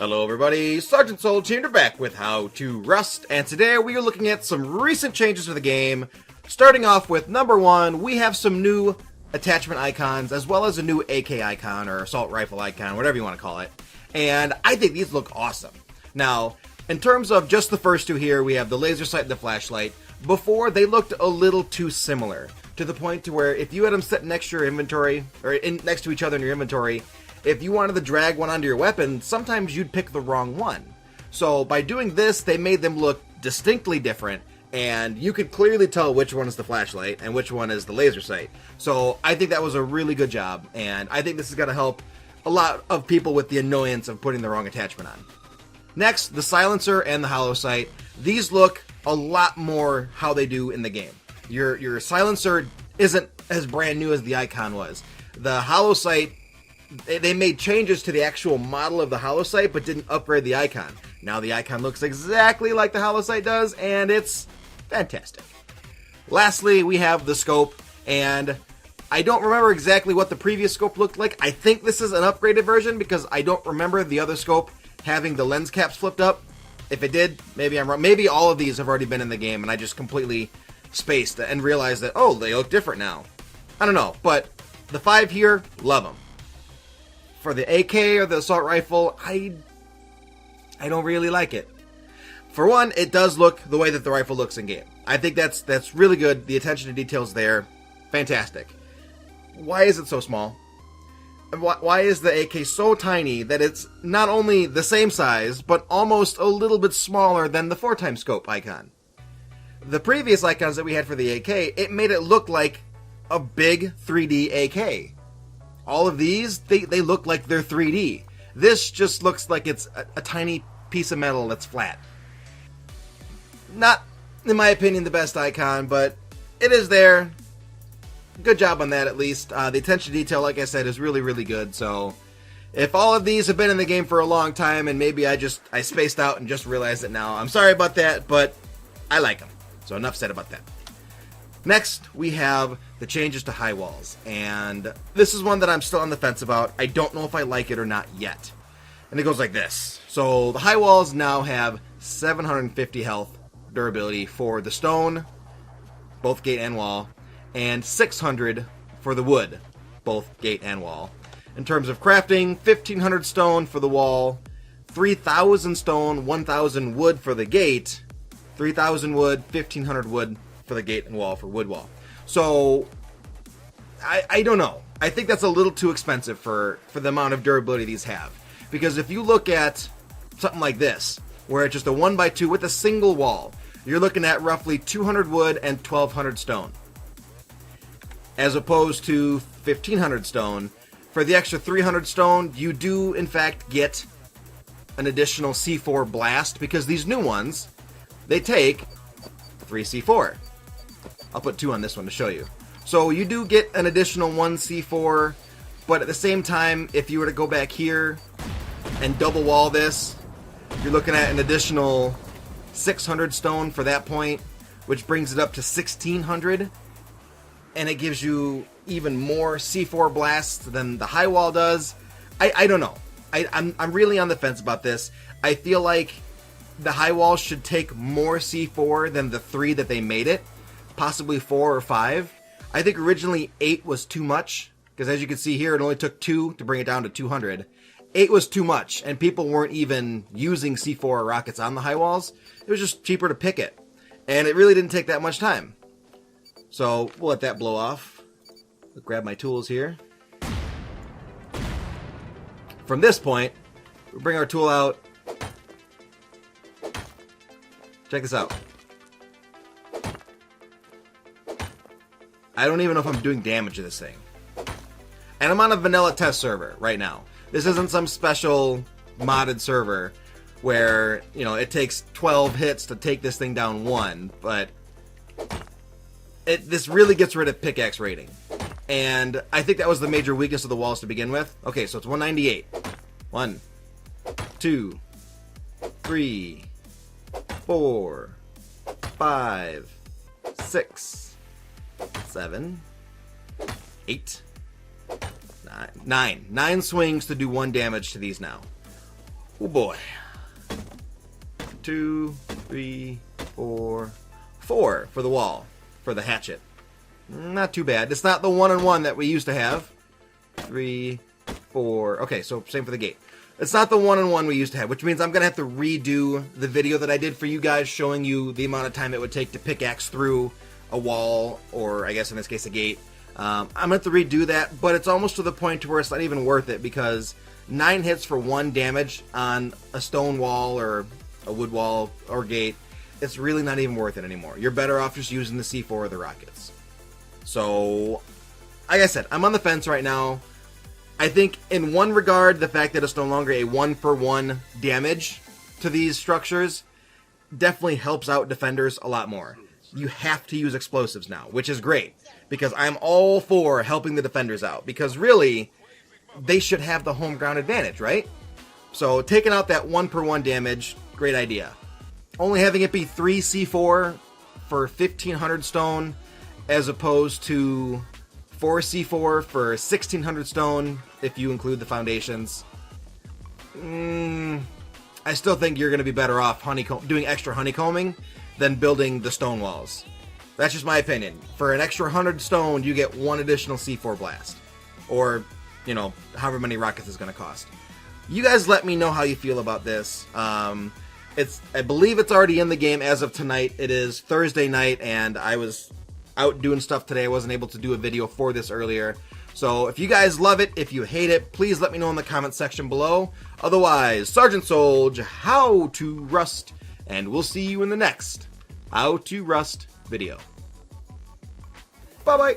Hello everybody, Sergeant Soul Changer back with How to Rust, and today we are looking at some recent changes to the game. Starting off with number one, we have some new attachment icons, as well as a new AK icon, or assault rifle icon, whatever you want to call it. And I think these look awesome. Now, in terms of just the first two here, we have the laser sight and the flashlight. Before, they looked a little too similar, to the point to where if you had them set next to your inventory, or next to each other in your inventory, if you wanted to drag one onto your weapon, sometimes you'd pick the wrong one. So by doing this, they made them look distinctly different, and you could clearly tell which one is the flashlight and which one is the laser sight. So I think that was a really good job, and I think this is going to help a lot of people with the annoyance of putting the wrong attachment on. Next, the silencer and the hollow sight. These look a lot more how they do in the game. Your silencer isn't as brand new as the icon was. The hollow sight, they made changes to the actual model of the hollow sight, but didn't upgrade the icon. Now the icon looks exactly like the hollow sight does, and it's fantastic. Lastly, we have the scope, and I don't remember exactly what the previous scope looked like. I think this is an upgraded version because I don't remember the other scope having the lens caps flipped up. If it did, maybe I'm wrong. Maybe all of these have already been in the game, and I just completely spaced and realized that, oh, they look different now. I don't know, but the 5 here, love them. For the AK or the assault rifle, I don't really like it. For one, it does look the way that the rifle looks in game. I think that's really good. The attention to detail's there. Fantastic. Why is it so small? Why is the AK so tiny that it's not only the same size, but almost a little bit smaller than the 4x scope icon? The previous icons that we had for the AK, it made it look like a big 3D AK. All of these, they look like they're 3D. This just looks like it's a tiny piece of metal that's flat. Not, in my opinion, the best icon, but it is there. Good job on that, at least. The attention to detail, like I said, is really, really good. So, if all of these have been in the game for a long time, and maybe I spaced out and just realized it now, I'm sorry about that, but I like them. So enough said about that. Next, we have the changes to high walls, and this is one that I'm still on the fence about. I don't know if I like it or not yet. And it goes like this. So the high walls now have 750 health durability for the stone, both gate and wall, and 600 for the wood, both gate and wall. In terms of crafting, 1500 stone for the wall, 3000 stone, 1000 wood for the gate, 3000 wood, 1500 wood for the gate and wall for wood wall. So I don't know. I think that's a little too expensive for the amount of durability these have. Because if you look at something like this, where it's just a 1x2 with a single wall, you're looking at roughly 200 wood and 1200 stone. As opposed to 1500 stone. For the extra 300 stone, you do in fact get an additional C4 blast, because these new ones, they take 3 C4. I'll put 2 on this one to show you. So you do get an additional 1 C4, but at the same time, if you were to go back here and double wall this, you're looking at an additional 600 stone for that point, which brings it up to 1600, and it gives you even more C4 blasts than the high wall does. I don't know. I'm really on the fence about this. I feel like the high wall should take more C4 than the 3 that they made it. Possibly 4 or 5. I think originally 8 was too much, because as you can see here, it only took 2 to bring it down to 200. 8 was too much, and people weren't even using C4 rockets on the high walls. It was just cheaper to pick it, and it really didn't take that much time. So we'll let that blow off. I'll grab my tools here. From this point, we'll bring our tool out. Check this out. I don't even know if I'm doing damage to this thing. And I'm on a vanilla test server right now. This isn't some special modded server where, you know, it takes 12 hits to take this thing down 1, but this really gets rid of pickaxe rating. And I think that was the major weakness of the walls to begin with. Okay, so it's 198. 1, 2, 3, 4, 5, 6, 7, 8, 9. 9 swings to do 1 damage to these now. Oh boy. 2, 3, 4, 4 for the wall, for the hatchet. Not too bad. It's not the 1-on-1 that we used to have. 3, 4. Okay, so same for the gate. It's not the 1-on-1 we used to have, which means I'm going to have to redo the video that I did for you guys showing you the amount of time it would take to pickaxe through a wall, or I guess in this case a gate. I'm going to have to redo that, but it's almost to the point to where it's not even worth it, because 9 hits for 1 damage on a stone wall or a wood wall or gate, it's really not even worth it anymore. You're better off just using the C4 or the rockets. So, like I said, I'm on the fence right now. I think in one regard, the fact that it's no longer a 1-for-1 damage to these structures definitely helps out defenders a lot more. You have to use explosives now, which is great, because I'm all for helping the defenders out, because really, they should have the home ground advantage, right? So taking out that 1-per-1 damage, great idea. Only having it be 3 C4 for 1,500 stone, as opposed to 4 C4 for 1,600 stone, if you include the foundations. I still think you're going to be better off doing extra honeycombing than building the stone walls. That's just my opinion. For an extra 100 stone, you get 1 additional C4 blast. Or, you know, however many rockets it's going to cost. You guys let me know how you feel about this. I believe it's already in the game as of tonight. It is Thursday night, and I was out doing stuff today. I wasn't able to do a video for this earlier. So if you guys love it, if you hate it, please let me know in the comment section below. Otherwise, Sergeant Solj, how to rust, and we'll see you in the next How to Rust video. Bye-bye.